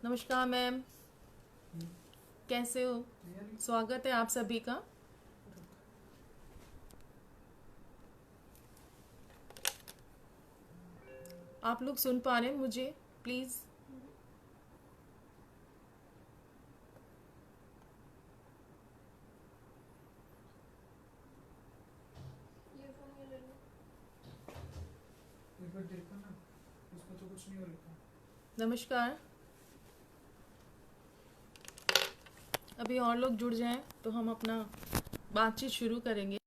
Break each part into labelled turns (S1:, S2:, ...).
S1: नमस्कार मैम, कैसे हो? स्वागत है आप सभी का। आप लोग सुन पा रहे हैं मुझे? प्लीज़।
S2: एक बार देखो ना, उसको तो कुछ नहीं हो रखा।
S1: नमस्कार। अभी और लोग जुड़ जाएं तो हम अपना बातचीत शुरू करेंगे।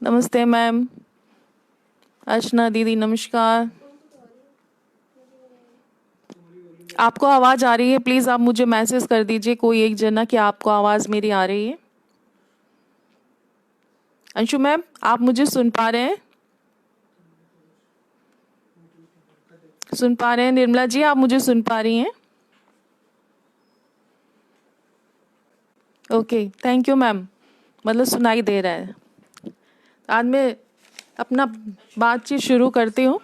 S1: नमस्ते मैम, अर्चना दीदी नमस्कार। आपको आवाज़ आ रही है? प्लीज़ आप मुझे मैसेज कर दीजिए कोई एक जना कि आपको आवाज़ मेरी आ रही है। अंशु मैम, आप मुझे सुन पा रहे हैं? सुन पा रहे हैं? निर्मला जी, आप मुझे सुन पा रही हैं? Okay, thank you ma'am. मतलब सुनाई दे रहा है। आज मैं अपना बातचीत शुरू करती हूँ।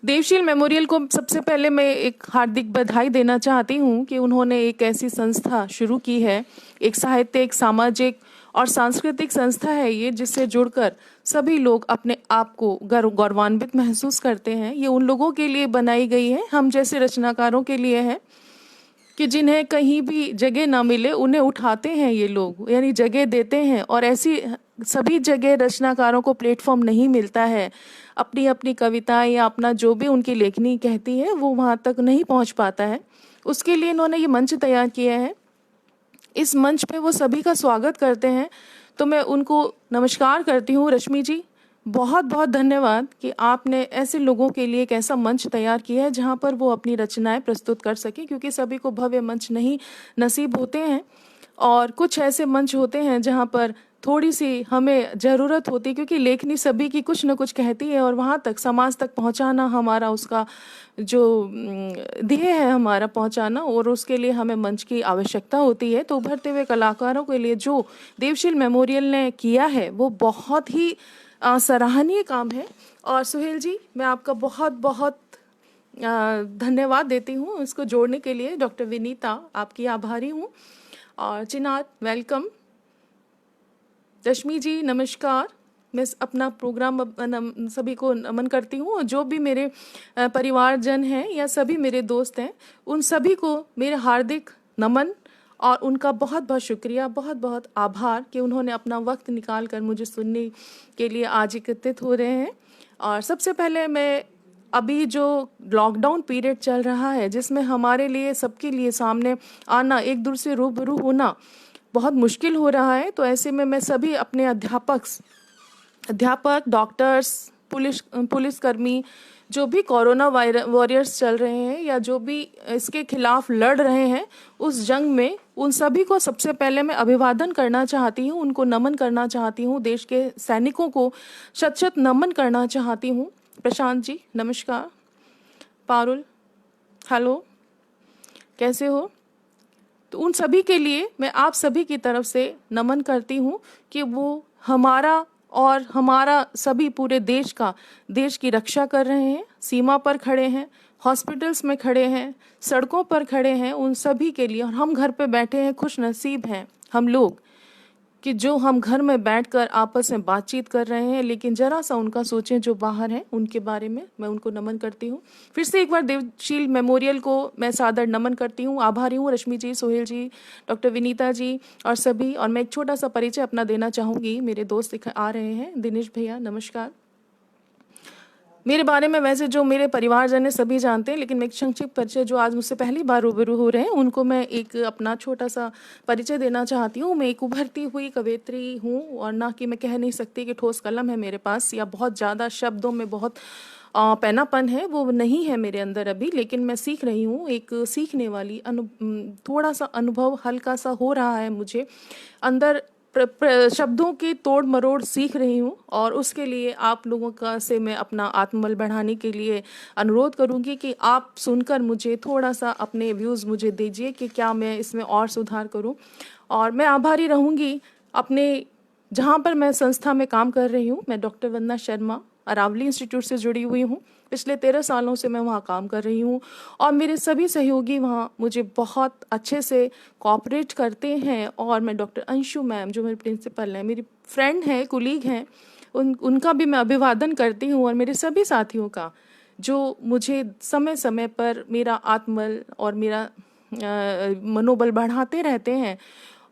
S1: देवशील मेमोरियल को सबसे पहले मैं एक हार्दिक बधाई देना चाहती हूँ कि उन्होंने एक ऐसी संस्था शुरू की है, एक साहित्यिक, सामाजिक और सांस्कृतिक संस्था है ये, जिससे जुड़कर सभी लोग अपने आप को गौरवान्वित महसूस करते हैं। ये उन लोगों के लिए बनाई गई है, हम जैसे रचनाकारों के लिए है, कि जिन्हें कहीं भी जगह ना मिले उन्हें उठाते हैं ये लोग, यानी जगह देते हैं। और ऐसी सभी जगह रचनाकारों को प्लेटफॉर्म नहीं मिलता है। अपनी अपनी कविताएं या अपना जो भी उनकी लेखनी कहती है वो वहाँ तक नहीं पहुँच पाता है। उसके लिए इन्होंने ये मंच तैयार किया है। इस मंच पे वो सभी का स्वागत करते हैं। तो मैं उनको नमस्कार करती हूँ। रश्मि जी, बहुत बहुत धन्यवाद कि आपने ऐसे लोगों के लिए एक ऐसा मंच तैयार किया है जहाँ पर वो अपनी रचनाएं प्रस्तुत कर सके, क्योंकि सभी को भव्य मंच नहीं नसीब होते हैं। और कुछ ऐसे मंच होते हैं जहाँ पर थोड़ी सी हमें ज़रूरत होती है, क्योंकि लेखनी सभी की कुछ न कुछ कहती है और वहाँ तक समाज तक पहुँचाना हमारा उसका जो ध्येय है हमारा पहुँचाना, और उसके लिए हमें मंच की आवश्यकता होती है। तो उभरते हुए कलाकारों के लिए जो देवशील मेमोरियल ने किया है वो बहुत ही सराहनीय काम है। और सुहेल जी, मैं आपका बहुत बहुत धन्यवाद देती हूँ इसको जोड़ने के लिए। डॉक्टर विनीता, आपकी आभारी हूँ। और चिनार, वेलकम। रश्मि जी नमस्कार। मैं अपना प्रोग्राम सभी को नमन करती हूँ। जो भी मेरे परिवारजन हैं या सभी मेरे दोस्त हैं, उन सभी को मेरे हार्दिक नमन और उनका बहुत बहुत शुक्रिया, बहुत बहुत आभार कि उन्होंने अपना वक्त निकाल कर मुझे सुनने के लिए आज एकत्रित हो रहे हैं। और सबसे पहले मैं अभी जो लॉकडाउन पीरियड चल रहा है, जिसमें हमारे लिए सबके लिए सामने आना, एक दूसरे से रूबरू होना बहुत मुश्किल हो रहा है, तो ऐसे में मैं सभी अपने अध्यापक, डॉक्टर्स, पुलिसकर्मी, जो भी कोरोना वॉरियर्स चल रहे हैं या जो भी इसके खिलाफ लड़ रहे हैं उस जंग में, उन सभी को सबसे पहले मैं अभिवादन करना चाहती हूँ, उनको नमन करना चाहती हूँ। देश के सैनिकों को शत शत नमन करना चाहती हूँ। प्रशांत जी नमस्कार। पारुल, हेलो, कैसे हो? तो उन सभी के लिए मैं आप सभी की तरफ से नमन करती हूँ कि वो हमारा और हमारा सभी पूरे देश की रक्षा कर रहे हैं, सीमा पर खड़े हैं, हॉस्पिटल्स में खड़े हैं, सड़कों पर खड़े हैं। उन सभी के लिए, और हम घर पे बैठे हैं, खुश नसीब हैं हम लोग कि जो हम घर में बैठकर आपस में बातचीत कर रहे हैं। लेकिन जरा सा उनका सोचें जो बाहर हैं, उनके बारे में मैं उनको नमन करती हूँ। फिर से एक बार देवशील मेमोरियल को मैं सादर नमन करती हूँ, आभारी हूँ। रश्मि जी, सोहेल जी, डॉक्टर विनीता जी और सभी। और मैं एक छोटा सा परिचय अपना देना चाहूँगी। मेरे दोस्त आ रहे हैं, दिनेश भैया नमस्कार। मेरे बारे में वैसे जो मेरे परिवारजन है सभी जानते हैं, लेकिन मैं एक संक्षिप्त परिचय जो आज मुझसे पहली बार रूबरू हो रहे हैं उनको मैं एक अपना छोटा सा परिचय देना चाहती हूँ। मैं एक उभरती हुई कवयित्री हूँ, और ना कि मैं कह नहीं सकती कि ठोस कलम है मेरे पास या बहुत ज़्यादा शब्दों में बहुत पैनापन है, वो नहीं है मेरे अंदर अभी। लेकिन मैं सीख रही हूँ, एक सीखने वाली थोड़ा सा अनुभव हल्का सा हो रहा है मुझे अंदर। शब्दों की तोड़ मरोड़ सीख रही हूँ, और उसके लिए आप लोगों का से मैं अपना आत्मबल बढ़ाने के लिए अनुरोध करूँगी कि आप सुनकर मुझे थोड़ा सा अपने व्यूज़ मुझे दीजिए कि क्या मैं इसमें और सुधार करूँ। और मैं आभारी रहूँगी अपने जहाँ पर मैं संस्था में काम कर रही हूँ, मैं डॉक्टर वंदना शर्मा अरावली इंस्टीट्यूट से जुड़ी हुई हूँ। पिछले 13 सालों से मैं वहाँ काम कर रही हूँ और मेरे सभी सहयोगी वहाँ मुझे बहुत अच्छे से कोऑपरेट करते हैं। और मैं डॉक्टर अंशु मैम जो मेरी प्रिंसिपल हैं, मेरी फ्रेंड हैं, कुलीग हैं, उनका भी मैं अभिवादन करती हूँ, और मेरे सभी साथियों का जो मुझे समय समय पर मेरा आत्मबल और मेरा मनोबल बढ़ाते रहते हैं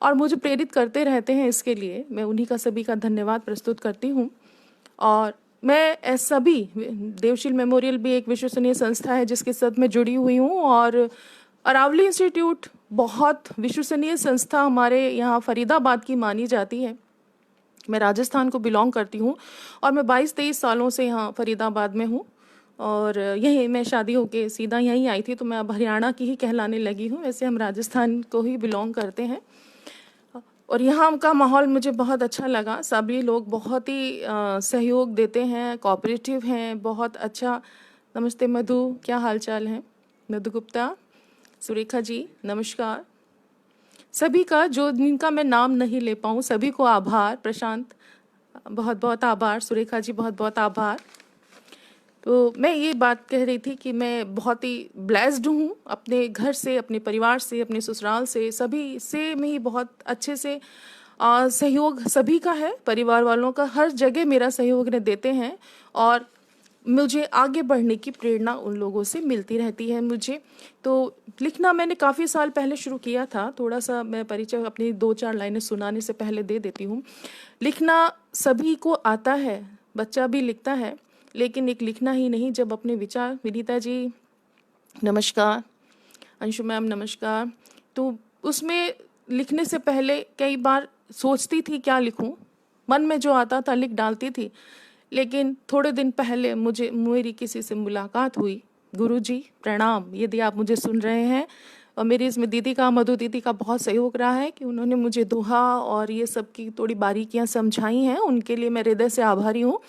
S1: और मुझे प्रेरित करते रहते हैं। इसके लिए मैं उन्हीं का सभी का धन्यवाद प्रस्तुत करती हूँ। और मैं सभी देवशील मेमोरियल भी एक विश्वसनीय संस्था है जिसके साथ मैं जुड़ी हुई हूँ, और अरावली इंस्टीट्यूट बहुत विश्वसनीय संस्था हमारे यहाँ फरीदाबाद की मानी जाती है। मैं राजस्थान को बिलोंग करती हूँ और मैं 22-23 सालों से यहाँ फरीदाबाद में हूँ, और यहीं मैं शादी होके सीधा यहीं आई थी, तो मैं अब हरियाणा की ही कहलाने लगी हूँ। वैसे हम राजस्थान को ही बिलोंग करते हैं और यहाँ का माहौल मुझे बहुत अच्छा लगा। सभी लोग बहुत ही सहयोग देते हैं, कोऑपरेटिव हैं, बहुत अच्छा। नमस्ते मधु, क्या हाल चाल है? मधु गुप्ता, सुरेखा जी नमस्कार। सभी का जो जिनका मैं नाम नहीं ले पाऊँ सभी को आभार। प्रशांत बहुत बहुत आभार, सुरेखा जी बहुत बहुत आभार। तो मैं ये बात कह रही थी कि मैं बहुत ही ब्लेस्ड हूँ अपने घर से, अपने परिवार से, अपने ससुराल से, सभी से मैं ही बहुत अच्छे से सहयोग सभी का है, परिवार वालों का हर जगह मेरा सहयोग देते हैं और मुझे आगे बढ़ने की प्रेरणा उन लोगों से मिलती रहती है। मुझे तो लिखना मैंने काफ़ी साल पहले शुरू किया था। थोड़ा सा मैं परिचय अपनी 2-4 लाइनें सुनाने से पहले दे देती हूँ। लिखना सभी को आता है, बच्चा भी लिखता है, लेकिन एक लिखना ही नहीं, जब अपने विचार, विनीता जी नमस्कार, अंशु मैम नमस्कार, तो उसमें लिखने से पहले कई बार सोचती थी क्या लिखूं, मन में जो आता था लिख डालती थी। लेकिन थोड़े दिन पहले मेरी किसी से मुलाकात हुई। गुरुजी प्रणाम, यदि आप मुझे सुन रहे हैं। और मेरी इसमें दीदी का, मधु दीदी का बहुत सहयोग रहा है कि उन्होंने मुझे दोहा और ये सब की थोड़ी बारीकियां समझाई हैं, उनके लिए मैं हृदय से आभारी हूँ।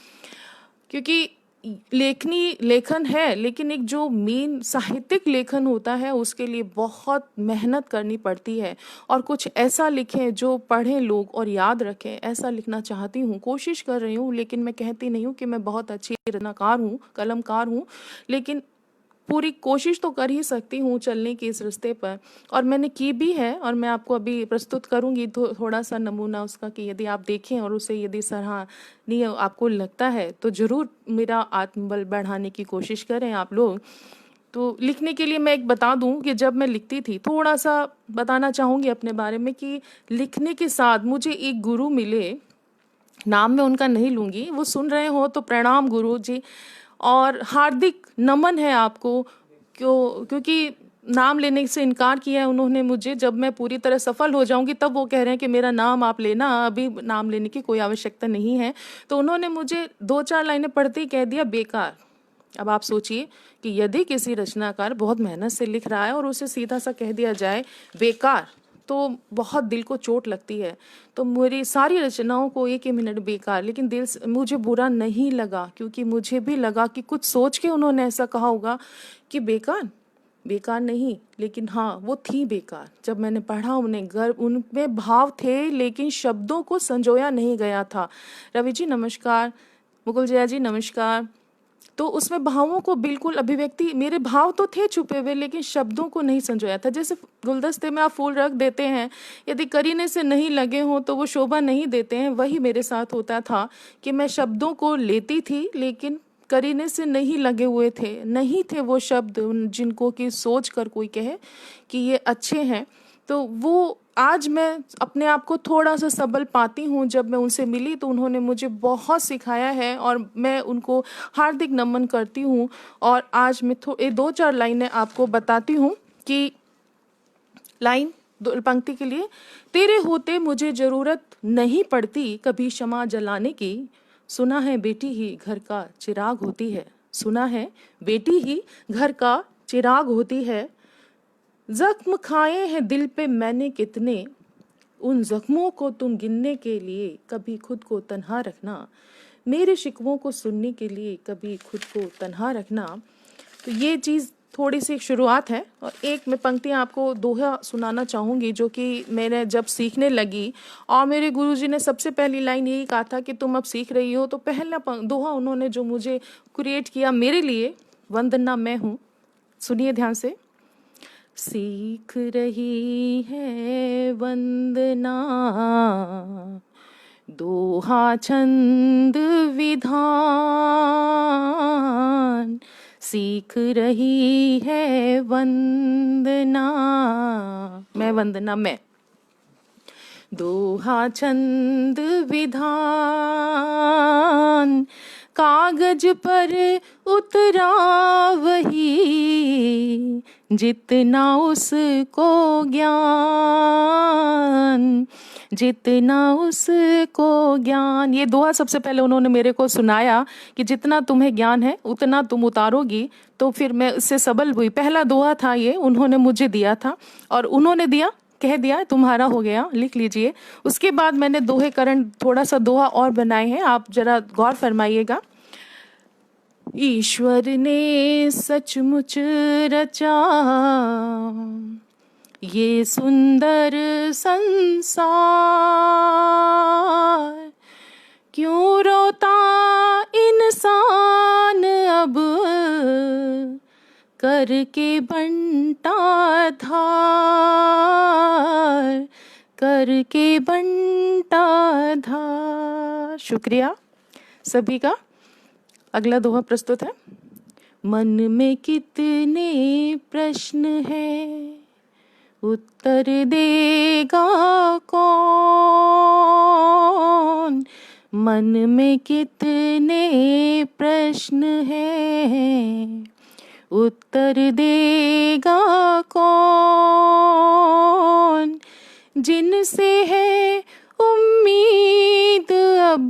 S1: क्योंकि लेखन है, लेकिन एक जो मेन साहित्यिक लेखन होता है उसके लिए बहुत मेहनत करनी पड़ती है, और कुछ ऐसा लिखें जो पढ़ें लोग और याद रखें, ऐसा लिखना चाहती हूँ, कोशिश कर रही हूँ। लेकिन मैं कहती नहीं हूँ कि मैं बहुत अच्छी रचनाकार हूँ, कलमकार हूँ, लेकिन पूरी कोशिश तो कर ही सकती हूँ चलने की इस रास्ते पर, और मैंने की भी है। और मैं आपको अभी प्रस्तुत करूँगी थोड़ा सा नमूना उसका, कि यदि आप देखें और उसे यदि सराहनीय आपको लगता है तो ज़रूर मेरा आत्मबल बढ़ाने की कोशिश करें आप लोग। तो लिखने के लिए मैं एक बता दूं कि जब मैं लिखती थी, थोड़ा सा बताना चाहूँगी अपने बारे में, कि लिखने के साथ मुझे एक गुरु मिले, नाम मैं उनका नहीं लूँगी, वो सुन रहे हो तो प्रणाम गुरु जी, और हार्दिक नमन है आपको। क्योंकि नाम लेने से इनकार किया है उन्होंने मुझे। जब मैं पूरी तरह सफल हो जाऊंगी तब वो कह रहे हैं कि मेरा नाम आप लेना, अभी नाम लेने की कोई आवश्यकता नहीं है। तो उन्होंने मुझे 2-4 लाइनें पढ़ते ही कह दिया बेकार। अब आप सोचिए कि यदि किसी रचनाकार बहुत मेहनत से लिख रहा है और उसे सीधा सा कह दिया जाए बेकार, तो बहुत दिल को चोट लगती है। तो मेरी सारी रचनाओं को एक ही मिनट बेकार, लेकिन दिल से मुझे बुरा नहीं लगा, क्योंकि मुझे भी लगा कि कुछ सोच के उन्होंने ऐसा कहा होगा कि बेकार बेकार नहीं, लेकिन हाँ वो थी बेकार। जब मैंने पढ़ा उन्हें गर्व, उनमें भाव थे लेकिन शब्दों को संजोया नहीं गया था। रवि जी नमस्कार, मुकुल जया जी नमस्कार। तो उसमें भावों को बिल्कुल अभिव्यक्ति, मेरे भाव तो थे छुपे हुए लेकिन शब्दों को नहीं संजोया था। जैसे गुलदस्ते में आप फूल रख देते हैं, यदि करीने से नहीं लगे हों तो वो शोभा नहीं देते हैं। वही मेरे साथ होता था कि मैं शब्दों को लेती थी लेकिन करीने से नहीं लगे हुए थे, नहीं थे वो शब्द जिनको कि सोच कर कोई कहे कि ये अच्छे हैं। तो वो आज मैं अपने आप को थोड़ा सा सबल पाती हूँ। जब मैं उनसे मिली तो उन्होंने मुझे बहुत सिखाया है और मैं उनको हार्दिक नमन करती हूँ। और आज मैं 2-4 लाइनें आपको बताती हूँ कि लाइन 2 पंक्ति के लिए, तेरे होते मुझे जरूरत नहीं पड़ती कभी क्षमा जलाने की, सुना है बेटी ही घर का चिराग होती है, सुना है बेटी ही घर का चिराग होती है। जख्म खाए हैं दिल पे मैंने कितने, उन जख्मों को तुम गिनने के लिए कभी खुद को तन्हा रखना, मेरे शिकवों को सुनने के लिए कभी खुद को तन्हा रखना। तो ये चीज़ थोड़ी सी एक शुरुआत है और एक मैं पंक्तियाँ आपको दोहा सुनाना चाहूँगी जो कि मैंने जब सीखने लगी और मेरे गुरुजी ने सबसे पहली लाइन यही कहा था कि तुम अब सीख रही हो, तो पहला दोहा उन्होंने जो मुझे क्रिएट किया मेरे लिए, वंदना मैं हूँ। सुनिए ध्यान से। सीख रही है वंदना दोहा छंद विधान, सीख रही है वंदना, मैं वंदना मैं, दोहा छंद विधान, कागज पर उतरा वही जितना उसको ज्ञान, जितना उसको ज्ञान। ये दोहा सबसे पहले उन्होंने मेरे को सुनाया कि जितना तुम्हें ज्ञान है उतना तुम उतारोगी, तो फिर मैं उससे सबल हुई। पहला दोहा था ये, उन्होंने मुझे दिया था और उन्होंने दिया, कह दिया तुम्हारा हो गया, लिख लीजिए। उसके बाद मैंने दोहे करण थोड़ा सा दोहा और बनाए हैं, आप जरा गौर फरमाइएगा। ईश्वर ने सचमुच रचा ये सुंदर संसार, क्यों रोता इंसान अब करके बंटा धार, करके बंटा धार। शुक्रिया सभी का। अगला दोहा प्रस्तुत है। मन में कितने प्रश्न हैं उत्तर देगा कौन, मन में कितने प्रश्न हैं उत्तर देगा कौन, जिनसे है उम्मीद अब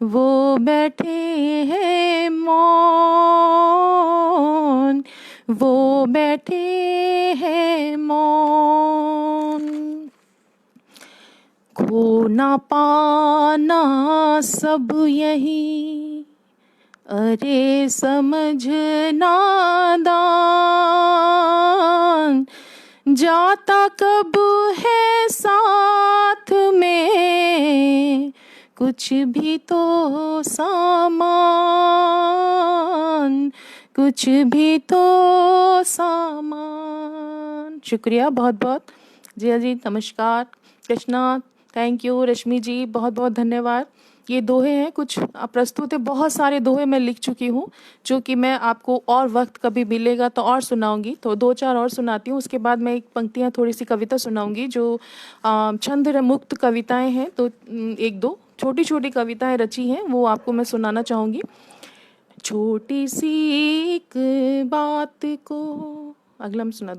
S1: वो बैठे हैं मौन, वो बैठे हैं मौन। खो ना पाना सब यही, अरे समझ नादान, जाता कब है साथ में कुछ भी तो सामान, कुछ भी तो सामान। शुक्रिया बहुत बहुत। जिया जी नमस्कार, कृष्णा थैंक यू, रश्मि जी बहुत बहुत धन्यवाद। ये दोहे हैं कुछ प्रस्तुत है, बहुत सारे दोहे मैं लिख चुकी हूँ जो कि मैं आपको और वक्त कभी मिलेगा तो और सुनाऊंगी, तो दो चार और सुनाती हूँ। उसके बाद मैं एक पंक्तियाँ थोड़ी सी कविता सुनाऊंगी जो छंद मुक्त कविताएं हैं, तो एक दो छोटी छोटी कविताएं रची हैं वो आपको मैं सुनाना चाहूँगी। छोटी सी एक बात को, अगला मैं सुना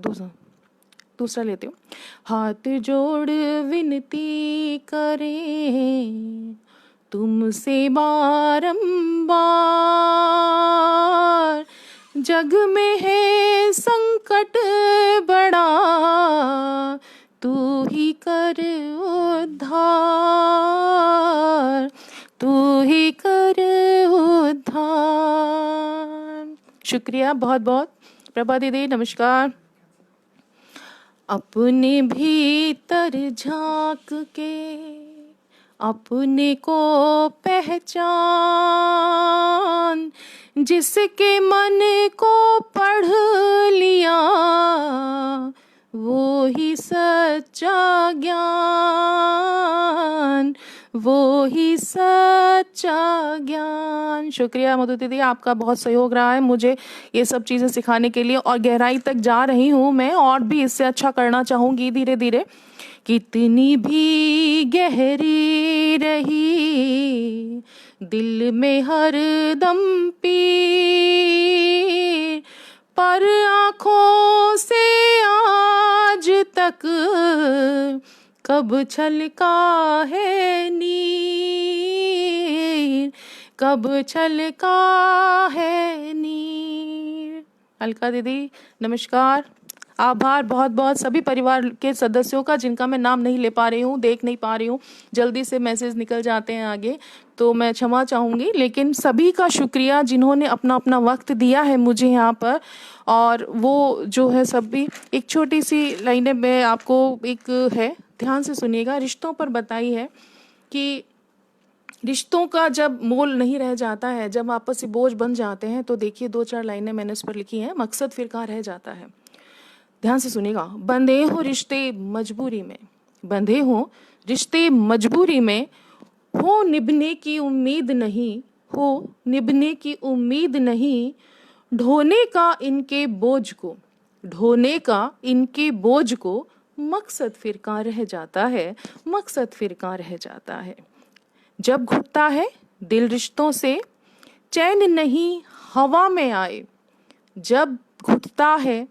S1: दूसरा लेती हूँ। हाथ जोड़ विनती करें तुमसे बारंबार, जग में है संकट बड़ा तू ही कर उद्धार, तू ही कर उद्धार। शुक्रिया बहुत बहुत। प्रभा दीदी नमस्कार। अपने भीतर झांक के अपने को पहचान, जिसके मन को पढ़ लिया वो ही सच्चा ज्ञान, वो ही सच्चा ज्ञान। शुक्रिया मधु दीदी, आपका बहुत सहयोग रहा है मुझे ये सब चीज़ें सिखाने के लिए, और गहराई तक जा रही हूँ मैं और भी इससे अच्छा करना चाहूँगी धीरे धीरे। कितनी भी गहरी रही दिल में हर दम पीर, पर आँखों से आज तक कब छलका है नीर, कब छलका है नीर। अलका दीदी नमस्कार। आभार बहुत बहुत सभी परिवार के सदस्यों का, जिनका मैं नाम नहीं ले पा रही हूँ, देख नहीं पा रही हूँ, जल्दी से मैसेज निकल जाते हैं आगे, तो मैं क्षमा चाहूँगी। लेकिन सभी का शुक्रिया जिन्होंने अपना अपना वक्त दिया है मुझे यहाँ पर। और वो जो है सभी, एक छोटी सी लाइनें मैं आपको एक है, ध्यान से सुनिएगा, रिश्तों पर बताई है कि रिश्तों का जब मोल नहीं रह जाता है, जब आपसी बोझ बन जाते हैं, तो देखिए 2-4 लाइनें मैंने इस पर लिखी हैं, मकसद फिर कहाँ रह जाता है। ध्यान से सुनिएगा। बंधे हो रिश्ते मजबूरी में, बंधे हो रिश्ते मजबूरी में, हो निभने की उम्मीद नहीं, हो निभने की उम्मीद नहीं, ढोने का इनके बोझ को, ढोने का इनके बोझ को, मकसद फिर कहाँ रह जाता है, मकसद फिर कहाँ रह जाता है। जब घुटता है दिल रिश्तों से, चैन नहीं हवा में आए, जब घुटता है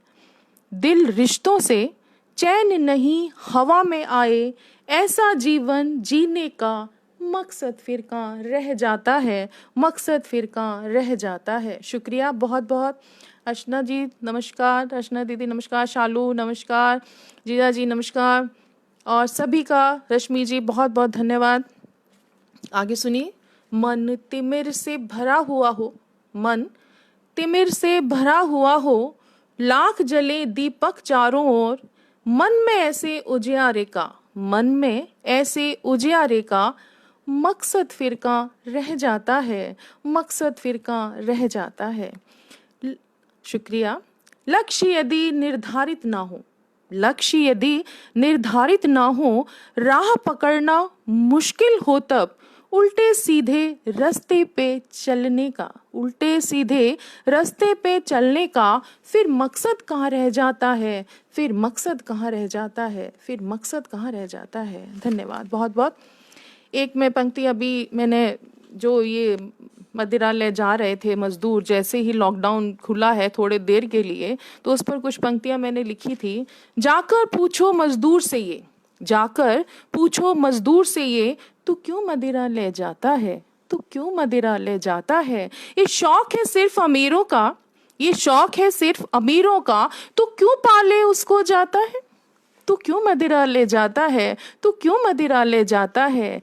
S1: दिल रिश्तों से, चैन नहीं हवा में आए, ऐसा जीवन जीने का मकसद फिर कहाँ रह जाता है, मकसद फिर कहाँ रह जाता है। शुक्रिया बहुत बहुत। अर्चना जी नमस्कार, अर्चना दीदी नमस्कार, शालू नमस्कार, जीजा जी नमस्कार, और सभी का, रश्मि जी बहुत बहुत धन्यवाद। आगे सुनिए। मन तिमिर से भरा हुआ हो, मन तिमिर से भरा हुआ हो, लाख जले दीपक चारों ओर, मन में ऐसे उजियारे का, मन में ऐसे उजियारे का, मकसद फिर कहाँ रह जाता है, मकसद फिर कहाँ रह जाता है। शुक्रिया। लक्ष्य यदि निर्धारित ना हो, लक्ष्य यदि निर्धारित ना हो, राह पकड़ना मुश्किल हो, तब उल्टे सीधे रास्ते पे चलने का, उल्टे सीधे रास्ते पे चलने का, फिर मकसद कहाँ रह जाता है, फिर मकसद कहाँ रह जाता है, फिर मकसद कहाँ रह जाता है। धन्यवाद बहुत बहुत। एक में पंक्ति अभी मैंने, जो ये मदिरालय जा रहे थे मजदूर, जैसे ही लॉकडाउन खुला है थोड़े देर के लिए, तो उस पर कुछ पंक्तियां मैंने लिखी थी। जाकर पूछो मजदूर से ये, जाकर पूछो मजदूर से ये, तू क्यों मदिरा ले जाता है, तू क्यों मदिरा ले जाता है। ये शौक है सिर्फ अमीरों का, ये शौक है सिर्फ अमीरों का, तू क्यों पाले उसको जाता है, तू क्यों मदिरा ले जाता है, तू क्यों मदिरा ले जाता है।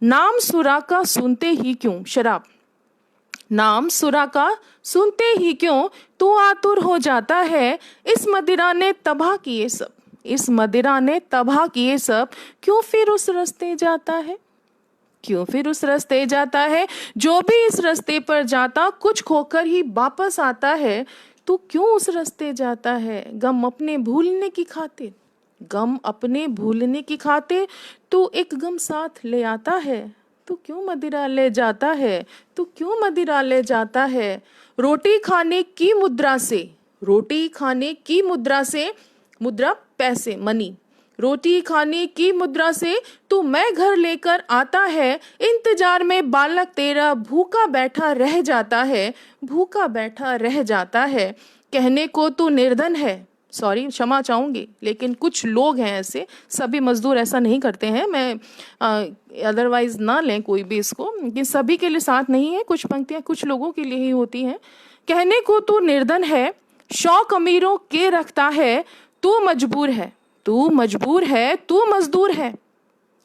S1: नाम सुरा का सुनते ही क्यों, शराब, नाम सुरा का सुनते ही क्यों तू आतुर हो जाता है। इस मदिरा ने तबाह किए सब, इस मदिरा ने तबाह किए सब, क्यों फिर उस रास्ते जाता है, क्यों फिर उस रास्ते जाता है। जो भी इस रास्ते पर जाता कुछ खोकर ही वापस आता है, तू क्यों उस रास्ते जाता है। गम अपने भूलने की खातिर, गम अपने भूलने की खातिर, तू एक गम साथ ले आता है, तू क्यों मदिरा ले जाता है, तू क्यों मदिरा ले जाता है। रोटी खाने की मुद्रा से, रोटी खाने की मुद्रा से, मुद्रा पैसे मनी, रोटी खाने की मुद्रा से तू मैं घर लेकर आता है। इंतजार में बालक तेरा भूखा बैठा रह जाता है, भूखा बैठा रह जाता है। कहने को तू निर्धन है, सॉरी क्षमा चाहूँगी, लेकिन कुछ लोग हैं ऐसे, सभी मजदूर ऐसा नहीं करते हैं, मैं अदरवाइज ना लें कोई भी इसको, कि सभी के लिए साथ नहीं है, कुछ पंक्तियाँ कुछ लोगों के लिए ही होती हैं। कहने को तू निर्धन है, शौक अमीरों के रखता है, तू मजबूर है, तू मजबूर है, तू मजदूर है,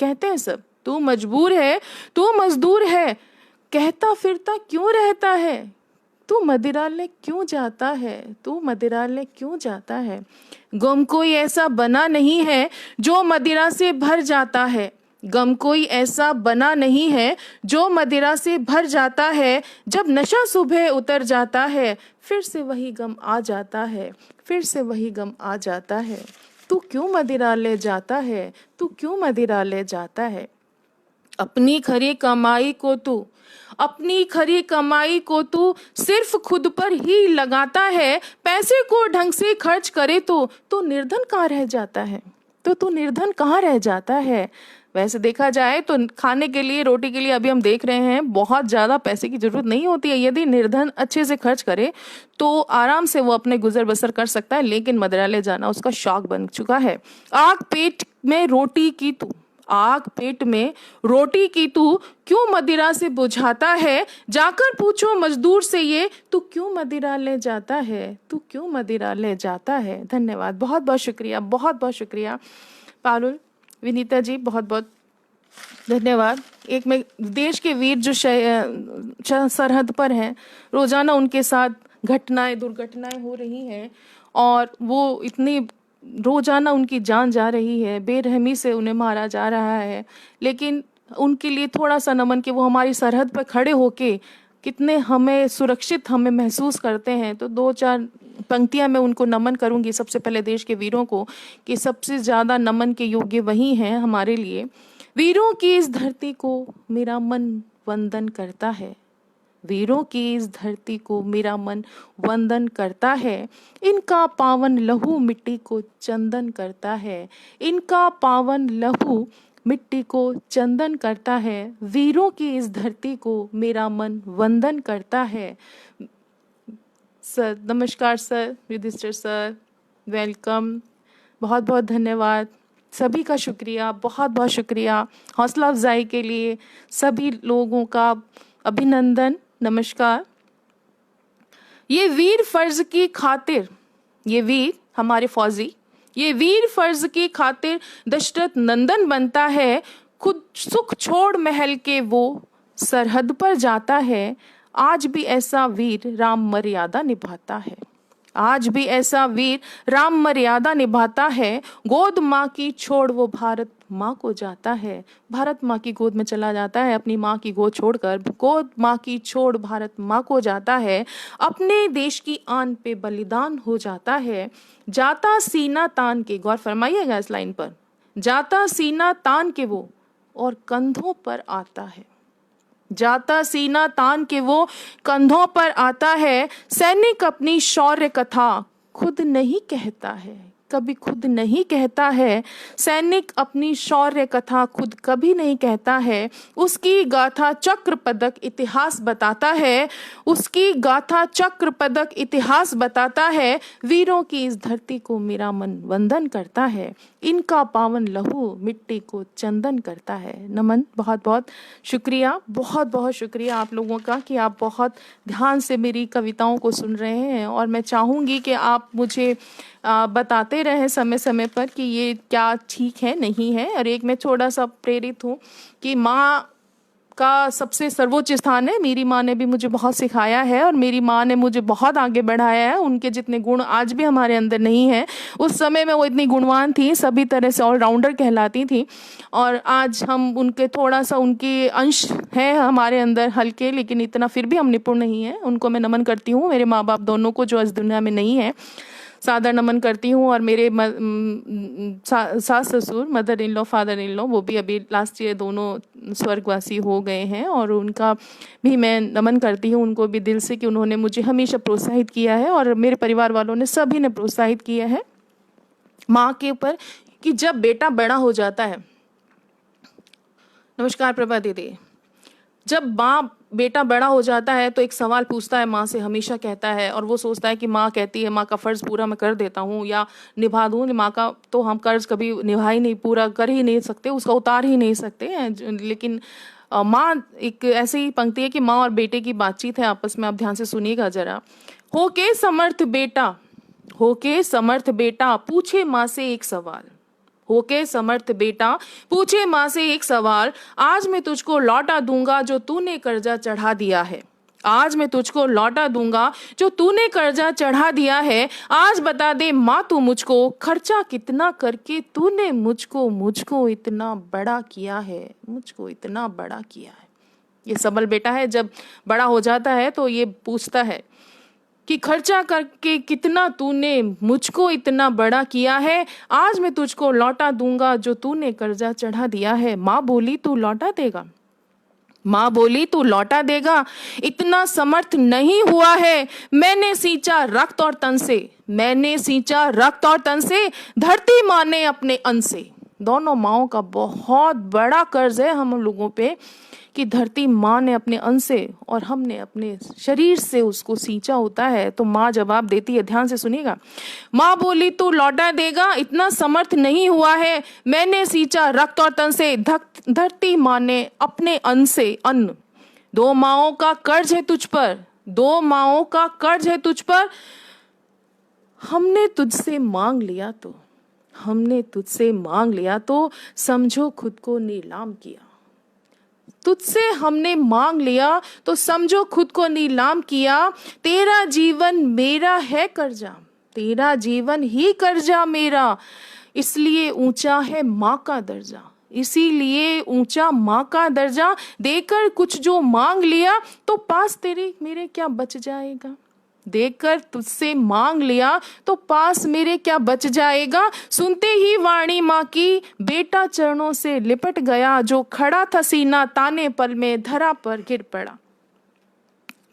S1: कहते हैं सब, तू मजबूर है, तू मजदूर है। कहता फिरता क्यों रहता है, तू मदिरालय क्यों जाता है, तू मदिरालय क्यों जाता है। गम कोई ऐसा बना नहीं है जो मदिरा से भर जाता है, गम कोई ऐसा बना नहीं है जो मदिरा से भर जाता है। जब नशा सुबह उतर जाता है, फिर से वही गम आ जाता है, फिर से वही गम आ जाता है। तू क्यों मदिरा ले जाता है, तू क्यों मदिरा ले जाता है। अपनी खरी कमाई को तू, अपनी खरी कमाई को तू सिर्फ खुद पर ही लगाता है। पैसे को ढंग से खर्च करे तो निर्धन कहाँ रह जाता है, तो तू निर्धन कहाँ रह जाता है। वैसे देखा जाए तो खाने के लिए, रोटी के लिए अभी हम देख रहे हैं बहुत ज़्यादा पैसे की ज़रूरत नहीं होती है। यदि निर्धन अच्छे से खर्च करे तो आराम से वो अपने गुजर बसर कर सकता है, लेकिन मदिरालय जाना उसका शौक बन चुका है। आग पेट में रोटी की तू, आग पेट में रोटी की तू क्यों मदिरा से बुझाता है, जाकर पूछो मजदूर से ये तू क्यों मदिरा ले जाता है, तू क्यों मदिरा ले जाता है। धन्यवाद, बहुत बहुत शुक्रिया, बहुत बहुत शुक्रिया पारुल, विनीता जी, बहुत बहुत धन्यवाद। एक में देश के वीर जो सरहद पर हैं, रोजाना उनके साथ घटनाएं दुर्घटनाएं हो रही हैं और वो इतनी रोजाना उनकी जान जा रही है, बेरहमी से उन्हें मारा जा रहा है, लेकिन उनके लिए थोड़ा सा नमन कि वो हमारी सरहद पर खड़े होके कितने हमें सुरक्षित हमें महसूस करते हैं। तो दो चार पंक्तियां मैं उनको नमन करूंगी। सबसे पहले देश के वीरों को, कि सबसे ज़्यादा नमन के योग्य वही हैं हमारे लिए। वीरों की इस धरती को मेरा मन वंदन करता है, वीरों की इस धरती को मेरा मन वंदन करता है, इनका पावन लहू मिट्टी को चंदन करता है, इनका पावन लहू मिट्टी को चंदन करता है, वीरों की इस धरती को मेरा मन वंदन करता है। सर नमस्कार सर, युधिष्ठिर सर वेलकम, बहुत बहुत धन्यवाद, सभी का शुक्रिया, बहुत बहुत शुक्रिया, हौसला अफजाई के लिए सभी लोगों का अभिनंदन, नमस्कार। ये वीर फर्ज की खातिर, ये वीर हमारे फौजी, ये वीर फर्ज की खातिर दशरथ नंदन बनता है, खुद सुख छोड़ महल के वो सरहद पर जाता है, आज भी ऐसा वीर राम मर्यादा निभाता है, आज भी ऐसा वीर राम मर्यादा निभाता है, गोद माँ की छोड़ वो भारत माँ को जाता है, भारत माँ की गोद में चला जाता है, अपनी माँ की गोद छोड़कर गोद माँ की छोड़ भारत माँ को जाता है, अपने देश की आन पे बलिदान हो जाता है, जाता सीना तान के, गौर फरमाइएगा इस लाइन पर, जाता सीना तान के वो और कंधों पर आता है, जाता सीना तान के वो कंधों पर आता है, सैनिक अपनी शौर्य कथा खुद नहीं कहता है, कभी खुद नहीं कहता है, सैनिक अपनी शौर्य कथा खुद कभी नहीं कहता है, उसकी गाथा चक्र पदक इतिहास बताता है, उसकी गाथा चक्र पदक इतिहास बताता है, वीरों की इस धरती को मेरा मन वंदन करता है, इनका पावन लहू मिट्टी को चंदन करता है। नमन, बहुत बहुत शुक्रिया, बहुत बहुत शुक्रिया आप लोगों का कि आप बहुत ध्यान से मेरी कविताओं को सुन रहे हैं, और मैं चाहूँगी कि आप मुझे बताते रहें समय समय पर कि ये क्या ठीक है नहीं है। और एक मैं थोड़ा सा प्रेरित हूँ कि माँ का सबसे सर्वोच्च स्थान है, मेरी माँ ने भी मुझे बहुत सिखाया है और मेरी माँ ने मुझे बहुत आगे बढ़ाया है, उनके जितने गुण आज भी हमारे अंदर नहीं है, उस समय में वो इतनी गुणवान थी, सभी तरह से ऑलराउंडर कहलाती थी, और आज हम उनके थोड़ा सा उनके अंश है हमारे अंदर हल्के, लेकिन इतना फिर भी हम निपुण नहीं है। उनको मैं नमन करती हूँ, मेरे माँ बाप दोनों को जो इस दुनिया में नहीं है सादर नमन करती हूँ, और मेरे सास ससुर, mother in law, father in law, वो भी अभी लास्ट ईयर दोनों स्वर्गवासी हो गए हैं, और उनका भी मैं नमन करती हूँ, उनको भी दिल से, कि उन्होंने मुझे हमेशा प्रोत्साहित किया है और मेरे परिवार वालों ने सभी ने प्रोत्साहित किया है माँ के ऊपर, कि जब बेटा बड़ा हो जाता है, नमस्कार प्रभा दीदी, जब माँ बेटा बड़ा हो जाता है तो एक सवाल पूछता है माँ से, हमेशा कहता है, और वो सोचता है कि माँ कहती है, माँ का फ़र्ज़ पूरा मैं कर देता हूँ या निभा दूँ, माँ का तो हम कर्ज कभी निभा ही नहीं, पूरा कर ही नहीं सकते, उसका उतार ही नहीं सकते। लेकिन माँ, एक ऐसी ही पंक्ति है कि माँ और बेटे की बातचीत है आपस में, आप ध्यान से सुनिएगा जरा। होके समर्थ बेटा, होके समर्थ बेटा पूछे माँ से एक सवाल, होके समर्थ बेटा पूछे माँ से एक सवाल, आज मैं तुझको लौटा दूंगा जो तूने कर्जा चढ़ा दिया है, आज मैं तुझको लौटा दूंगा जो तूने कर्जा चढ़ा दिया है, आज बता दे माँ तू मुझको, खर्चा कितना करके तूने मुझको इतना बड़ा किया है, मुझको इतना बड़ा किया है। ये सबल बेटा है, जब बड़ा हो जाता है तो ये पूछता है कि खर्चा करके कितना तूने मुझको इतना बड़ा किया है, आज मैं तुझको लौटा दूंगा जो तूने कर्जा चढ़ा दिया है। माँ बोली तू लौटा देगा, माँ बोली तू लौटा देगा, इतना समर्थ नहीं हुआ है, मैंने सींचा रक्त और तन से, मैंने सींचा रक्त और तन से, धरती माँ ने अपने अन्न से, दोनों माओं का बहुत बड़ा कर्ज है हम लोगों पे कि धरती माँ ने अपने अन्न से और हमने अपने शरीर से उसको सींचा होता है। तो माँ जवाब देती है, ध्यान से सुनिएगा। माँ बोली, तू लौटा देगा, इतना समर्थ नहीं हुआ है। मैंने सींचा रक्त और तन से, धरती माँ ने अपने अन्न से अन्न। दो माओं का कर्ज है तुझ पर, दो माओं का कर्ज है तुझ पर। हमने तुझसे मांग लिया तो, हमने तुझसे मांग लिया तो समझो खुद को नीलाम किया। तुझसे हमने मांग लिया तो समझो खुद को नीलाम किया। तेरा जीवन मेरा है कर्जा, तेरा जीवन ही कर्जा मेरा, इसलिए ऊंचा है माँ का दर्जा, इसीलिए ऊंचा माँ का दर्जा। देकर कुछ जो मांग लिया तो पास तेरे मेरे क्या बच जाएगा। देकर तुझसे मांग लिया तो पास मेरे क्या बच जाएगा। सुनते ही वाणी माँ की बेटा चरणों से लिपट गया, जो खड़ा था सीना ताने पल में धरा पर गिर पड़ा।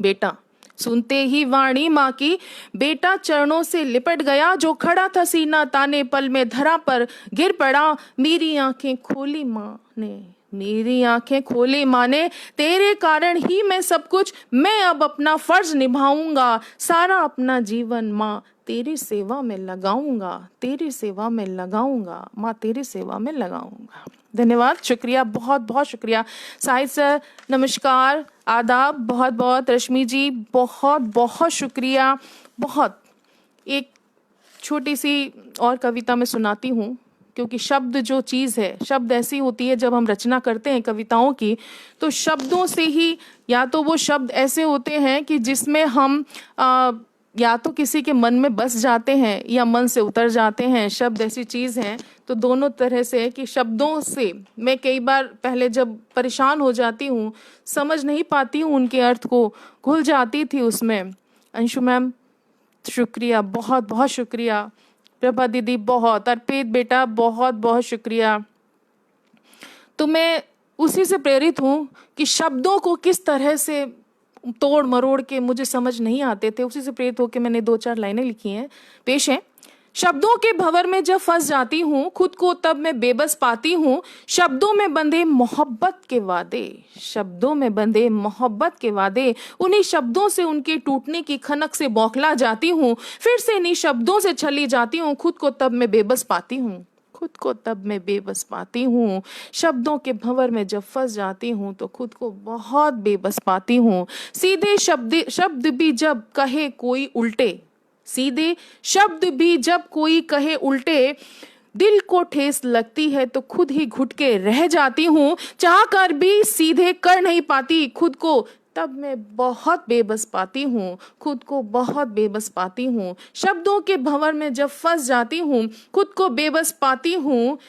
S1: बेटा, सुनते ही वाणी माँ की बेटा चरणों से लिपट गया, जो खड़ा था सीना ताने पल में धरा पर गिर पड़ा। मेरी आंखें खोली माँ ने, मेरी आंखें खोली माँ ने, तेरे कारण ही मैं सब कुछ, मैं अब अपना फर्ज निभाऊंगा। सारा अपना जीवन माँ तेरी सेवा में लगाऊंगा, तेरी सेवा में लगाऊंगा, माँ तेरी सेवा में लगाऊंगा। धन्यवाद, शुक्रिया, बहुत बहुत शुक्रिया। साहिद सर नमस्कार, आदाब, बहुत बहुत। रश्मि जी बहुत बहुत शुक्रिया। बहुत एक छोटी सी और कविता मैं सुनाती हूँ, क्योंकि शब्द जो चीज़ है, शब्द ऐसी होती है जब हम रचना करते हैं कविताओं की, तो शब्दों से ही, या तो वो शब्द ऐसे होते हैं कि जिसमें हम या तो किसी के मन में बस जाते हैं या मन से उतर जाते हैं। शब्द ऐसी चीज़ है, तो दोनों तरह से है कि शब्दों से मैं कई बार पहले जब परेशान हो जाती हूँ, समझ नहीं पाती हूँ उनके अर्थ को, घुल जाती थी उसमें। अंशु मैम शुक्रिया, बहुत बहुत शुक्रिया। प्रभा दीदी बहुत, अर्पित बेटा बहुत बहुत शुक्रिया। तो मैं उसी से प्रेरित हूँ कि शब्दों को किस तरह से तोड़ मरोड़ के, मुझे समझ नहीं आते थे, उसी से प्रेरित होकर मैंने 2-4 लाइनें लिखी हैं, पेश हैं। शब्दों के भंवर में जब फंस जाती हूँ, खुद को तब मैं बेबस पाती हूँ। शब्दों में बंधे मोहब्बत के वादे, शब्दों में बंधे मोहब्बत के वादे, उन्हीं शब्दों से उनके टूटने की खनक से बौखला जाती हूँ। फिर से इन्हीं शब्दों से छली जाती हूँ, खुद को तब मैं बेबस पाती हूँ, खुद को तब मैं बेबस पाती हूँ। शब्दों के भंवर में जब फंस जाती हूँ तो खुद को बहुत बेबस पाती हूँ। सीधे शब्द भी जब कहे कोई उल्टे, सीधे शब्द भी जब कोई कहे उल्टे, दिल को ठेस लगती है तो खुद ही घुट के रह जाती हूँ। चाह कर भी सीधे कर नहीं पाती खुद को, तब मैं बहुत बेबस पाती हूँ, खुद को बहुत बेबस पाती हूँ। शब्दों के भंवर में जब फंस जाती हूँ, खुद को बेबस पाती हूँ।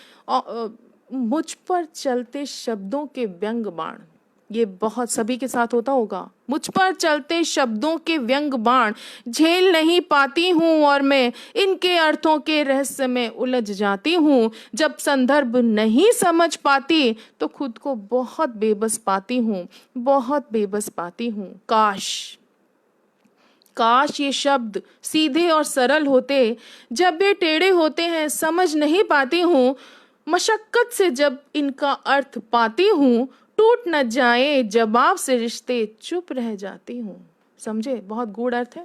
S1: मुझ पर चलते शब्दों के व्यंग बाण, ये बहुत सभी के साथ होता होगा। मुझ पर चलते शब्दों के व्यंग बाण झेल नहीं पाती हूँ, और मैं इनके अर्थों के रहस्य में उलझ जाती हूँ। जब संदर्भ नहीं समझ पाती तो खुद को बहुत बेबस पाती हूँ, बहुत बेबस पाती हूँ। काश ये शब्द सीधे और सरल होते, जब वे टेढ़े होते हैं समझ नहीं पाती हूँ। मशक्कत से जब इनका अर्थ पाती हूँ, टूट न जाए जवाब से रिश्ते चुप रह जाती हूँ। समझे, बहुत गूढ़ अर्थ है।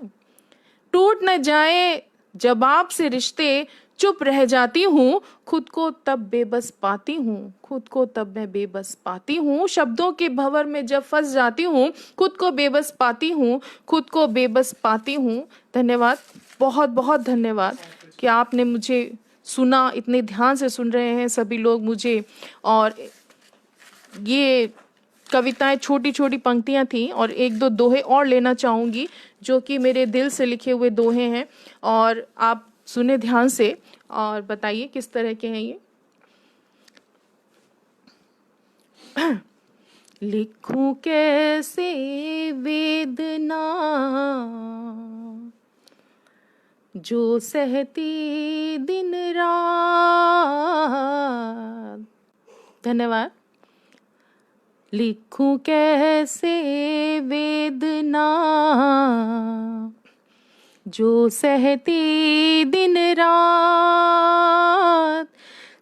S1: टूट न जाए जवाब से रिश्ते चुप रह जाती हूँ, खुद को तब बेबस पाती हूँ, खुद को तब मैं बेबस पाती हूँ। शब्दों के भंवर में जब फंस जाती हूँ, खुद को बेबस पाती हूँ, खुद को बेबस पाती हूँ। धन्यवाद, बहुत बहुत धन्यवाद कि आपने मुझे सुना, इतने ध्यान से सुन रहे हैं सभी लोग मुझे। और ये कविताएं छोटी छोटी पंक्तियां थी, और 1-2 दोहे और लेना चाहूँगी जो कि मेरे दिल से लिखे हुए दोहे हैं, और आप सुने ध्यान से और बताइए किस तरह के हैं ये। लिखूं कैसे वेदना जो सहती दिन रात। धन्यवाद। लिखूं कैसे वेदना जो सहती दिन रात,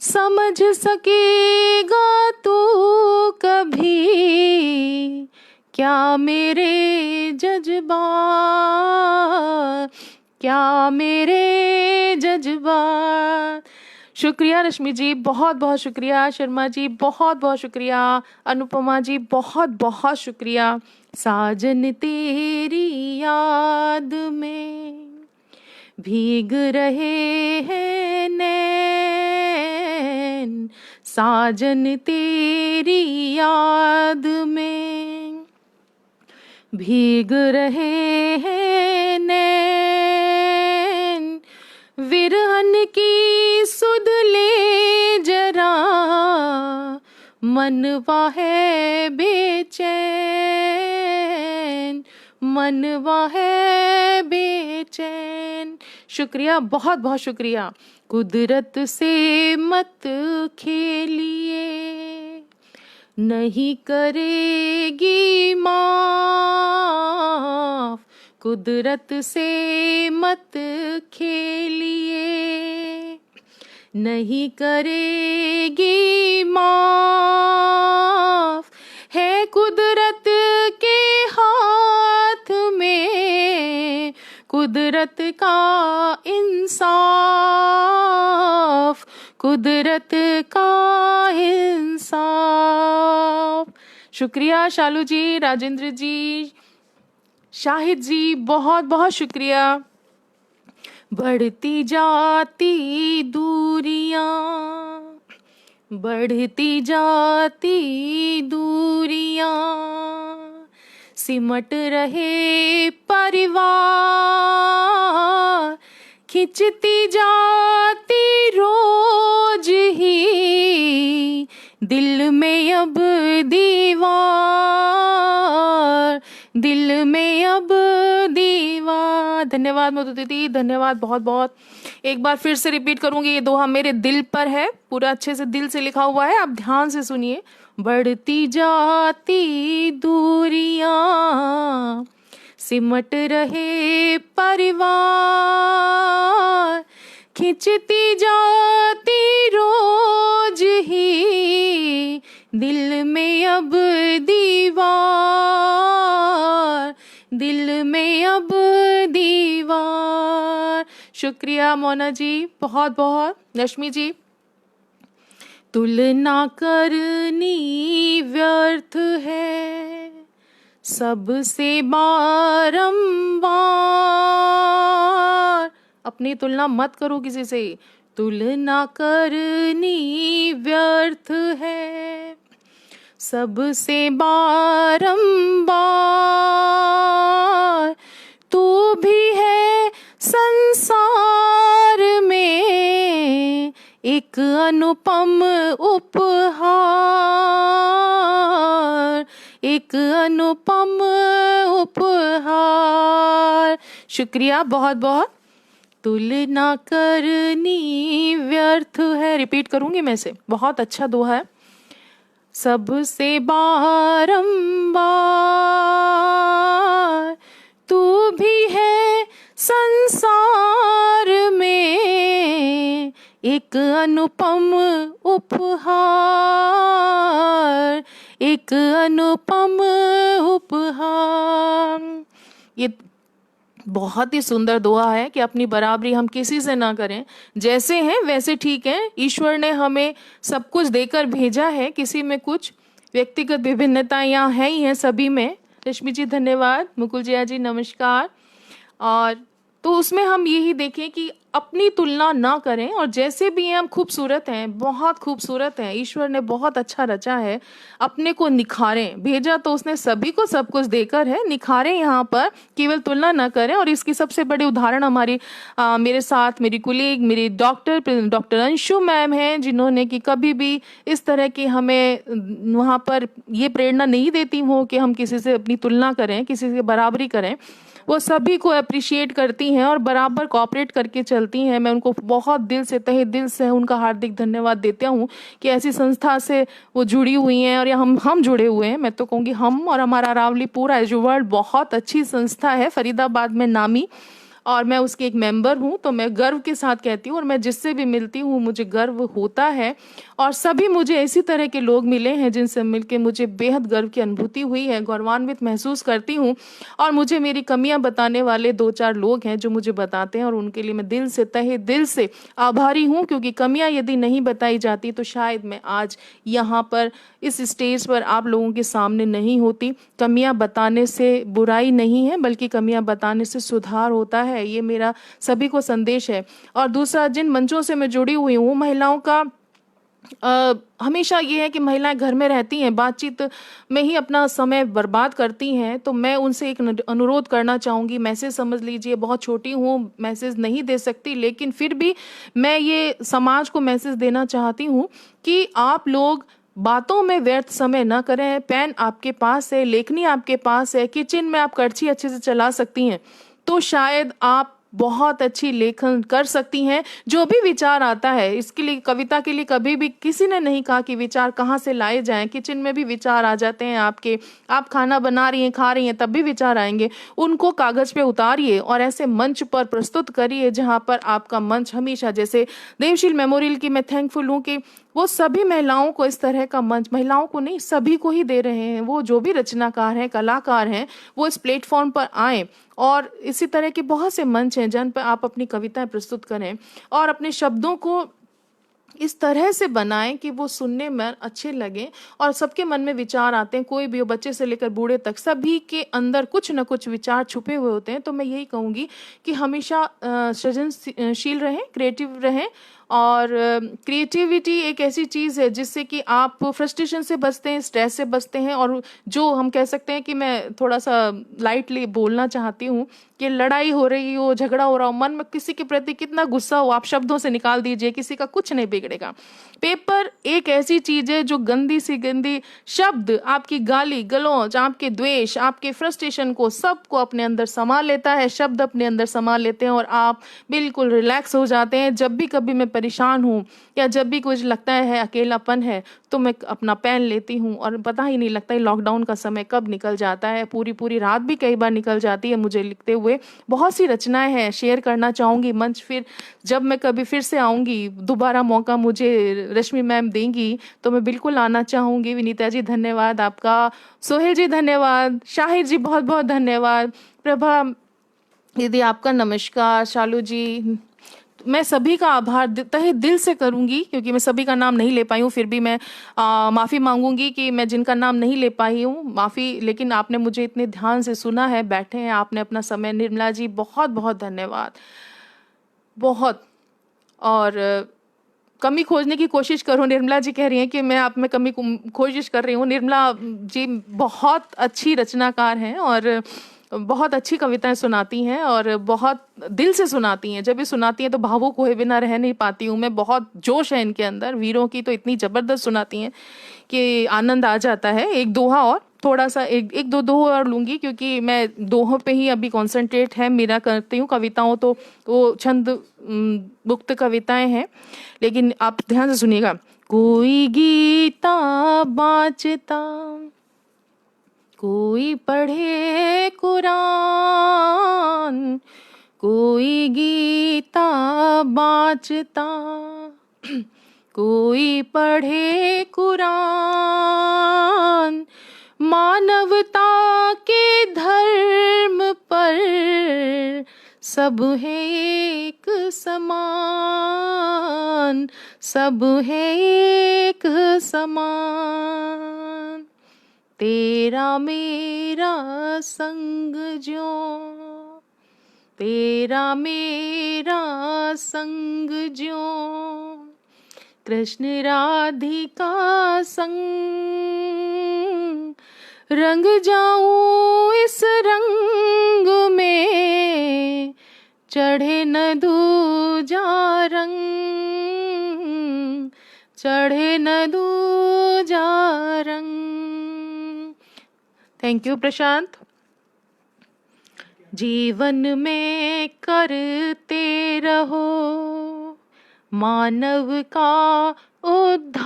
S1: समझ सकेगा तू कभी क्या मेरे जज्बात, क्या मेरे जज्बात। शुक्रिया रश्मि जी, बहुत बहुत शुक्रिया। शर्मा जी बहुत बहुत शुक्रिया। अनुपमा जी बहुत बहुत शुक्रिया। साजन तेरी याद में भीग रहे हैं नैन, साजन तेरी याद में भीग रहे हैं नैन, विरहन की सुध ले जरा, मनवा है बेचैन, मनवा है बेचैन। शुक्रिया, बहुत बहुत शुक्रिया। कुदरत से मत खेलिए, नहीं करेगी माफ, कुदरत से मत खेलिए, नहीं करेगी माफ, है कुदरत के हाथ में कुदरत का इंसाफ, कुदरत का इंसाफ। शुक्रिया शालू जी, राजेंद्र जी, शाहिद जी, बहुत बहुत शुक्रिया। बढ़ती जाती दूरियां, बढ़ती जाती दूरियां, सिमट रहे परिवार, खिंचती जाती रोज ही दिल में अब दीवार, दिल में अब दीवार। धन्यवाद मधु दीदी, धन्यवाद बहुत बहुत। एक बार फिर से रिपीट करूंगी, ये दोहा मेरे दिल पर है, पूरा अच्छे से दिल से लिखा हुआ है, आप ध्यान से सुनिए। बढ़ती जाती दूरियां, सिमट रहे परिवार, खिंचती जाती रोज ही दिल में अब दीवार, दिल में अब दीवार। शुक्रिया मोना जी, बहुत बहुत। रश्मि जी, तुलना करनी व्यर्थ है सबसे बारंबार, अपनी तुलना मत करो किसी से, तुलना करनी व्यर्थ है सबसे बारंबार, तू भी है संसार में एक अनुपम उपहार, एक अनुपम उपहार। शुक्रिया बहुत बहुत। तुलना करनी व्यर्थ है, रिपीट करूंगी मैं से, बहुत अच्छा दोहा है। सबसे बारंबार, तू भी है संसार में एक अनुपम उपहार, एक अनुपम उपहार। ये बहुत ही सुंदर दुआ है कि अपनी बराबरी हम किसी से ना करें, जैसे हैं वैसे ठीक हैं। ईश्वर ने हमें सब कुछ देकर भेजा है, किसी में कुछ व्यक्तिगत विभिन्नताएं यहाँ है ही हैं सभी में। रश्मि जी धन्यवाद, मुकुल जिया जी नमस्कार। और तो उसमें हम यही देखें कि अपनी तुलना ना करें, और जैसे भी हैं हम खूबसूरत हैं, बहुत खूबसूरत हैं, ईश्वर ने बहुत अच्छा रचा है, अपने को निखारें। भेजा तो उसने सभी को सब कुछ देकर है, निखारें यहाँ पर, केवल तुलना ना करें। और इसकी सबसे बड़ी उदाहरण हमारी मेरे साथ मेरी कुलीग, मेरी डॉक्टर अंशु मैम हैं, जिन्होंने कि कभी भी इस तरह की हमें वहाँ पर ये प्रेरणा नहीं देती हो कि हम किसी से अपनी तुलना करें, किसी से बराबरी करें। वो सभी को अप्रिशिएट करती हैं और बराबर कोऑपरेट करके चलती हैं। मैं उनको बहुत दिल से, तहे दिल से उनका हार्दिक धन्यवाद देता हूँ कि ऐसी संस्था से वो जुड़ी हुई हैं, और या हम जुड़े हुए हैं। मैं तो कहूँगी हम और हमारा अरावली पूरा एजुवर्ल्ड बहुत अच्छी संस्था है, फरीदाबाद में नामी। और मैं उसकी एक मेंबर हूँ, तो मैं गर्व के साथ कहती हूँ, और मैं जिससे भी मिलती हूँ मुझे गर्व होता है। और सभी मुझे इसी तरह के लोग मिले हैं जिनसे मिलके मुझे बेहद गर्व की अनुभूति हुई है, गौरवान्वित महसूस करती हूँ। और मुझे मेरी कमियां बताने वाले दो चार लोग हैं जो मुझे बताते हैं, और उनके लिए मैं दिल से, तहे दिल से आभारी हूँ, क्योंकि कमियां यदि नहीं बताई जाती तो शायद मैं आज यहाँ पर इस स्टेज पर आप लोगों के सामने नहीं होती। कमियां बताने से बुराई नहीं है, बल्कि कमियां बताने से सुधार होता है, ये मेरा सभी को संदेश है। और दूसरा, जिन मंचों से मैं जुड़ी हुई हूँ, महिलाओं का हमेशा ये है कि महिलाएं घर में रहती हैं, बातचीत में ही अपना समय बर्बाद करती हैं। तो मैं उनसे एक अनुरोध करना चाहूँगी, मैसेज समझ लीजिए, बहुत छोटी हूँ, मैसेज नहीं दे सकती, लेकिन फिर भी मैं ये समाज को मैसेज देना चाहती हूँ कि आप लोग बातों में व्यर्थ समय ना करें। पेन आपके पास है, लेखनी आपके पास है, किचन में आप करछी अच्छे से चला सकती हैं, तो शायद आप बहुत अच्छी लेखन कर सकती हैं। जो भी विचार आता है, इसके लिए, कविता के लिए कभी भी किसी ने नहीं कहा कि विचार कहाँ से लाए जाएं। किचन में भी विचार आ जाते हैं आपके, आप खाना बना रही हैं, खा रही हैं, तब भी विचार आएंगे। उनको कागज पे उतारिए और ऐसे मंच पर प्रस्तुत करिए जहां पर आपका मंच हमेशा, जैसे देवशील मेमोरियल की मैं थैंकफुल हूँ कि वो सभी महिलाओं को इस तरह का मंच, महिलाओं को नहीं सभी को ही दे रहे हैं। वो जो भी रचनाकार हैं, कलाकार हैं, वो इस प्लेटफॉर्म पर आए, और इसी तरह के बहुत से मंच हैं जन पर आप अपनी कविताएं प्रस्तुत करें और अपने शब्दों को इस तरह से बनाएं कि वो सुनने में अच्छे लगें। और सबके मन में विचार आते हैं, कोई भी हो, बच्चे से लेकर बूढ़े तक, सभी के अंदर कुछ न कुछ विचार छुपे हुए होते हैं। तो मैं यही कहूँगी कि हमेशा सृजनशील रहें, क्रिएटिव रहें। और क्रिएटिविटी एक ऐसी चीज़ है जिससे कि आप फ्रस्ट्रेशन से बचते हैं, स्ट्रेस से बचते हैं। और जो हम कह सकते हैं कि मैं थोड़ा सा लाइटली बोलना चाहती हूँ कि लड़ाई हो रही हो, झगड़ा हो रहा हो, मन में किसी के प्रति कितना गुस्सा हो, आप शब्दों से निकाल दीजिए, किसी का कुछ नहीं बिगड़ेगा। पेपर एक ऐसी चीज है जो गंदी सी गंदी शब्द, आपकी गाली गलौज, आपके द्वेष, आपके फ्रस्ट्रेशन को सबको अपने अंदर समा लेता है, शब्द अपने अंदर समा लेते हैं, और आप बिल्कुल रिलैक्स हो जाते हैं। जब भी कभी मैं परेशान हूँ या जब भी कुछ लगता है अकेलापन है, तो मैं अपना पेन लेती हूँ और पता ही नहीं लगता है लॉकडाउन का समय कब निकल जाता है। पूरी पूरी रात भी कई बार निकल जाती है मुझे लिखते हुए। बहुत सी रचनाएं हैं, शेयर करना चाहूँगी। मंच फिर जब मैं कभी फिर से आऊँगी, दोबारा मौका मुझे रश्मि मैम देंगी तो मैं बिल्कुल आना चाहूँगी। विनीता जी धन्यवाद आपका, सोहेल जी धन्यवाद, शाहिर जी बहुत बहुत धन्यवाद, प्रभा दीदी आपका नमस्कार, शालू जी, मैं सभी का आभार तहे दिल से करूंगी, क्योंकि मैं सभी का नाम नहीं ले पाई हूँ। फिर भी मैं माफ़ी मांगूंगी कि मैं जिनका नाम नहीं ले पाई हूँ, माफ़ी। लेकिन आपने मुझे इतने ध्यान से सुना है, बैठे हैं, आपने अपना समय। निर्मला जी बहुत बहुत धन्यवाद, बहुत। और कमी खोजने की कोशिश करो, निर्मला जी कह रही हैं कि मैं आप में कमी कोशिश कर रही हूँ। निर्मला जी बहुत अच्छी रचनाकार हैं और बहुत अच्छी कविताएं सुनाती हैं और बहुत दिल से सुनाती हैं। जब भी सुनाती हैं तो भावुक हुए बिना रह नहीं पाती हूँ मैं। बहुत जोश है इनके अंदर, वीरों की तो इतनी जबरदस्त सुनाती हैं कि आनंद आ जाता है। एक दोहा और, थोड़ा सा एक दो दोहे और लूंगी, क्योंकि मैं दोहों पे ही अभी कॉन्सेंट्रेट है मेरा करती हूँ। कविताओं तो वो छंद मुक्त कविताएं हैं, लेकिन आप ध्यान से सुनिएगा। कोई गीता बाँचता, कोई पढ़े कुरान, कोई गीता बाँचता, कोई पढ़े कुरान, मानवता के धर्म पर सब है एक समान, सब है एक समान। तेरा मेरा संग जो, तेरा मेरा संग जो, कृष्ण राधिका संग, रंग जाऊं इस रंग में, चढ़े न दूजा रंग, चढ़े न दूजा रंग। थैंक यू प्रशांत। जीवन में करते रहो मानव का उद्धार,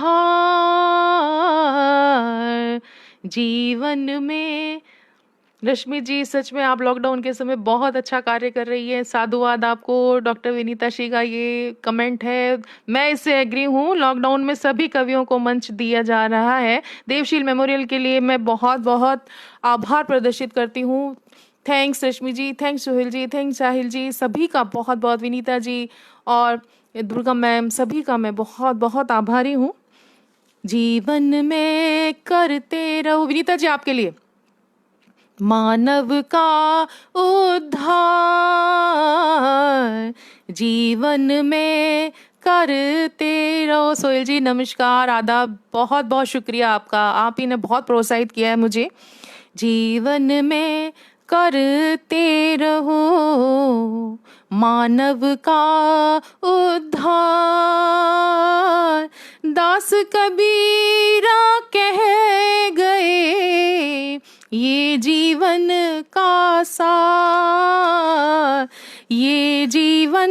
S1: जीवन में रश्मि जी, सच में आप लॉकडाउन के समय बहुत अच्छा कार्य कर रही है। साधुवाद आपको। डॉक्टर विनीता श्री का ये कमेंट है, मैं इससे एग्री हूँ। लॉकडाउन में सभी कवियों को मंच दिया जा रहा है। देवशील मेमोरियल के लिए मैं बहुत बहुत आभार प्रदर्शित करती हूँ। थैंक्स रश्मि जी, थैंक्स सोहेल जी, थैंक्स साहिल जी, सभी का बहुत बहुत, विनीता जी और दुर्गा मैम, सभी का मैं बहुत बहुत आभारी हूँ। जीवन में करते रहो, विनीता जी आपके लिए, मानव का उद्धार जीवन में करते रहो। सोहेल जी नमस्कार, आदाब, बहुत बहुत शुक्रिया आपका, आप ही ने बहुत प्रोत्साहित किया है मुझे। जीवन में करते रहो मानव का उद्धार, दास कबीरा कह गए ये जीवन का सार, ये जीवन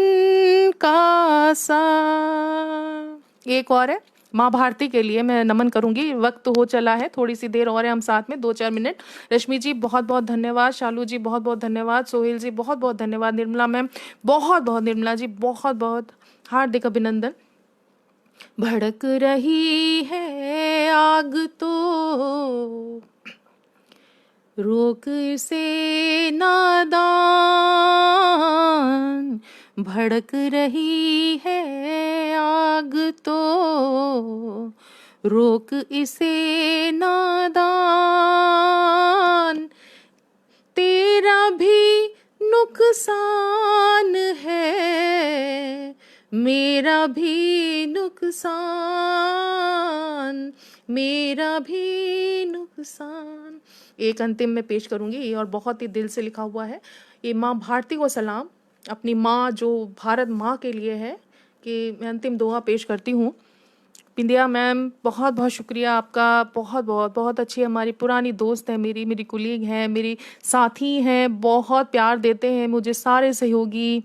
S1: का सार। एक और है माँ भारती के लिए मैं नमन करूंगी। वक्त हो चला है, थोड़ी सी देर और है हम साथ में, 2-4 मिनट। रश्मि जी बहुत बहुत धन्यवाद, शालू जी बहुत बहुत धन्यवाद, सोहेल जी बहुत बहुत धन्यवाद, निर्मला मैम बहुत बहुत, निर्मला जी बहुत बहुत हार्दिक अभिनंदन। भड़क रही है आग तो रोक इसे नादान, भड़क रही है आग तो रोक इसे नादान, तेरा भी नुकसान है मेरा भी नुकसान, मेरा भी नुकसान। एक अंतिम में पेश करूंगी और बहुत ही दिल से लिखा हुआ है। ये माँ भारती को सलाम, अपनी माँ जो भारत माँ के लिए है, कि मैं अंतिम दोहा पेश करती हूँ। बिंदिया मैम बहुत बहुत शुक्रिया आपका, बहुत बहुत बहुत अच्छी हमारी पुरानी दोस्त है, मेरी कुलीग हैं, मेरी साथी हैं, बहुत प्यार देते हैं मुझे सारे सहयोगी,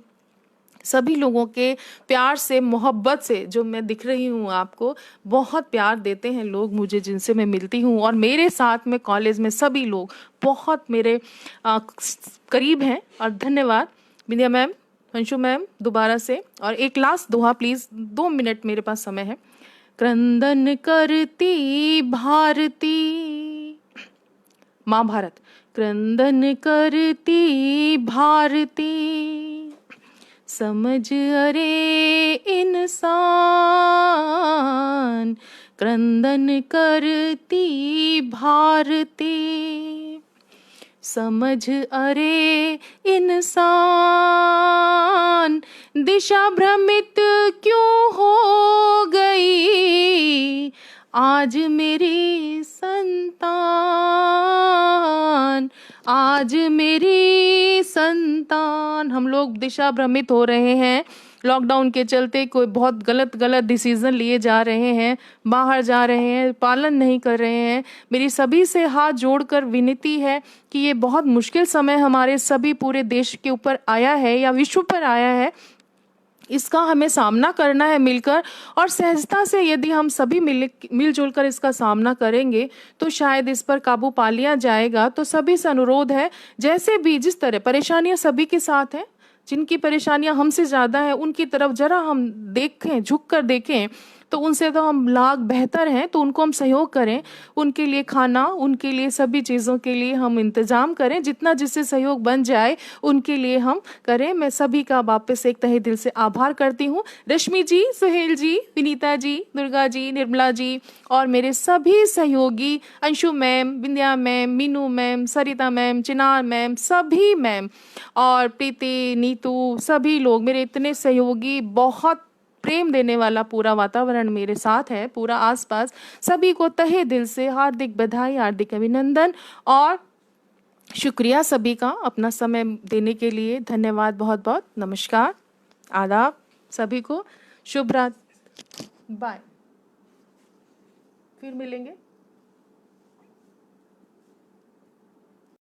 S1: सभी लोगों के प्यार से मोहब्बत से जो मैं दिख रही हूँ आपको, बहुत प्यार देते हैं लोग मुझे जिनसे मैं मिलती हूँ, और मेरे साथ में कॉलेज में सभी लोग बहुत मेरे करीब हैं। और धन्यवाद बिंदिया मैम, अंशु मैम दोबारा से। और एक लास्ट दोहा प्लीज़, 2 मिनट मेरे पास समय है। क्रंदन करती भारती, माँ भारत, क्रंदन करती भारती, समझ अरे इंसान, क्रंदन करती भारती, समझ अरे इंसान, दिशा भ्रमित क्यों हो गई आज मेरी संतान, आज मेरी संतान। हम लोग दिशा भ्रमित हो रहे हैं लॉकडाउन के चलते, कोई बहुत गलत डिसीजन लिए जा रहे हैं, बाहर जा रहे हैं, पालन नहीं कर रहे हैं। मेरी सभी से हाथ जोड़कर विनती है कि ये बहुत मुश्किल समय हमारे सभी पूरे देश के ऊपर आया है या विश्व पर आया है, इसका हमें सामना करना है मिलकर, और सहजता से यदि हम सभी मिलजुल कर इसका सामना करेंगे तो शायद इस पर काबू पा लिया जाएगा। तो सभी से अनुरोध है, जैसे भी जिस तरह परेशानियां सभी के साथ हैं, जिनकी परेशानियां हमसे ज़्यादा हैं उनकी तरफ जरा हम देखें, झुक कर देखें, तो उनसे तो हम लाख बेहतर हैं, तो उनको हम सहयोग करें, उनके लिए खाना, उनके लिए सभी चीज़ों के लिए हम इंतज़ाम करें, जितना जिससे सहयोग बन जाए उनके लिए हम करें। मैं सभी का वापस एक तहे दिल से आभार करती हूँ। रश्मि जी, सोहेल जी, विनीता जी, दुर्गा जी, निर्मला जी और मेरे सभी सहयोगी, अंशु मैम, बिंदिया मैम, मीनू मैम, सरिता मैम, चिनार मैम, सभी मैम और प्रीति, नीतू, सभी लोग मेरे इतने सहयोगी, बहुत प्रेम देने वाला पूरा वातावरण मेरे साथ है, पूरा आसपास, सभी को तहे दिल से हार्दिक बधाई, हार्दिक अभिनंदन और शुक्रिया सभी का अपना समय देने के लिए। धन्यवाद बहुत बहुत, नमस्कार, आदाब सभी को, शुभ रात, बाय, फिर मिलेंगे।